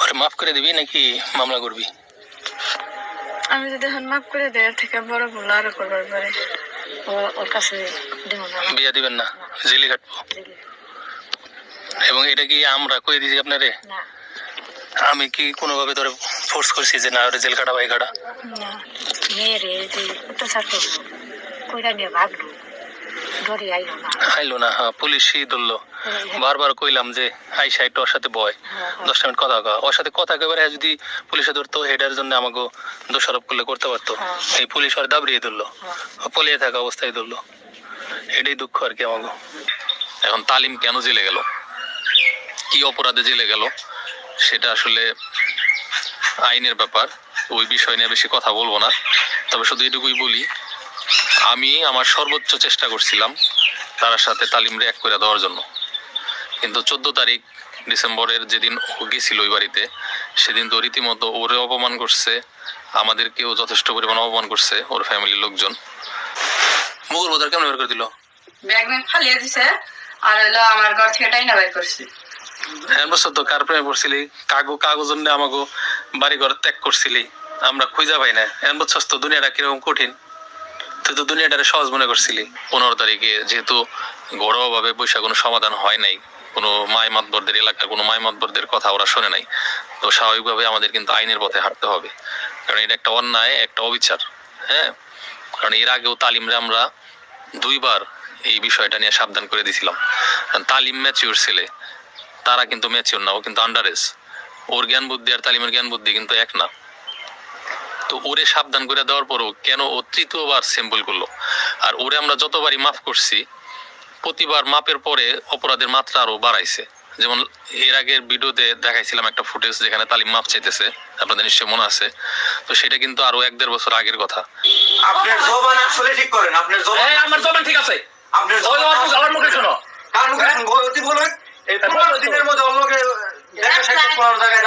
ওরে মাফ করে দিবি নাকি মামলা করবি? আমি যদি এখন মাফ করে দেয়, এর থেকে বড় ভুল আরো করবার পারে। ওর কাছে দেব না, বিয়ে দিবেন না, জেলে কাটবো। এবং এটা কি আমরা কই দিছি আপনারে? না, আমি কি কোনোভাবে ধরে ফোর্স করছি যে না ওরে জেল কাটা ভাই কাটা? না, মেয়েরে যে অত্যাচার করবো কইরা নিয়ে ভাগলো, ধরে আইলো না। আইলো না, হ্যাঁ পুলিশই ধরলো। বারবার কইলাম যে আইসা একটু ওর সাথে বয়, 10 মিনিট কথা কয়। ওর সাথে কথা কইবারে যদি পুলিশে ধরতো, হেডার জন্য আমাকে দোষারোপ করলে করতে পারতো। এই পুলিশ ওর দাবড়িয়ে ধরলো, পলিয়ে থাকা অবস্থায় ধরলো। এটাই দুঃখ আর কি আমাকে। এখন তালিম কেন জেলে গেল, কি অপরাধে জেলে গেল, সেটা আসলে আইনের ব্যাপার। ওই বিষয় নিয়ে বেশি কথা বলবো না। তবে শুধু এটুকুই বলি, আমি আমার সর্বোচ্চ চেষ্টা করছিলাম তার সাথে তালিমরে এক করে দেওয়ার জন্য। কিন্তু 14 তারিখ ডিসেম্বরের যেদিন ও গেছিল ওই বাড়িতে, সেদিন তো রীতিমতো ওরে অপমান করছে, আমাদেরকেও যথেষ্ট পরিমাণ অপমান করছে ওর ফ্যামিলির লোকজন। মুগুর বোধার কেমন বের করে দিল? ব্যাগ ম্যাগ ফালিয়ে দিছে, আর হলো আমার ঘর থেকে টাইনা বাইর করছি। হ্যাঁ বছর তো কার প্রেমে পড়ছিলি, কাগজ জন্য আমাকে বাড়ি ঘর ত্যাগ করছিলি, আমরা খুঁজা পাই না। এমন বছর তো দুনিয়াটা কিরকম কঠিন, তুই তো দুনিয়াটারে সহজ মনে করছিলি। 15 তারিখে যেহেতু ঘরোয়া ভাবে পয়সা কোনো সমাধান হয় নাই, কোনো মায় মাতবরদের এলাকার কোনো মায় মাতবরদের কথা ওরা শোনে নাই, তো স্বাভাবিকভাবে আমাদের কিন্তু আইনের পথে হাঁটতে হবে। কারণ এটা একটা অন্যায়, একটা অবিচার। হ্যাঁ, কারণ এর আগেও তালিমরে আমরা 2 বার এই বিষয়টা নিয়ে সাবধান করে দিয়েছিলাম। তালিম ম্যাচিউর ছেলে, তারা কিন্তু ম্যাচিউর না, ও কিন্তু আন্ডার এজ। ওর জ্ঞান বুদ্ধি আর তালিমের জ্ঞান বুদ্ধি কিন্তু এক না। তো ওরে সাবধান করে দেওয়ার পরও কেন ও 3য় সিম্পল করলো? আর ওরে আমরা যতবারই মাফ করছি, প্রতিবার মাপের পরে অপরাধের মাত্রা আরো বাড়াইছে। যেমন এর আগের ভিডিওতে দেখাইছিলাম একটা ফুটেজ যেখানে তালিম মাপ চাইতেছে, আপনাদের নিশ্চয়ই মনে আছে। তো সেটা কিন্তু আরো 1-1.5 বছর আগের কথা। আপনার জবান আসলে ঠিক করেন, আপনার জবান। আমার জবান ঠিক আছে, আপনার জবান আমার মুখে শোনো, কার মুখে গতি বলেন। এই 15 দিনের মধ্যে অন্য দেখা সাক্ষাৎ করার জায়গায়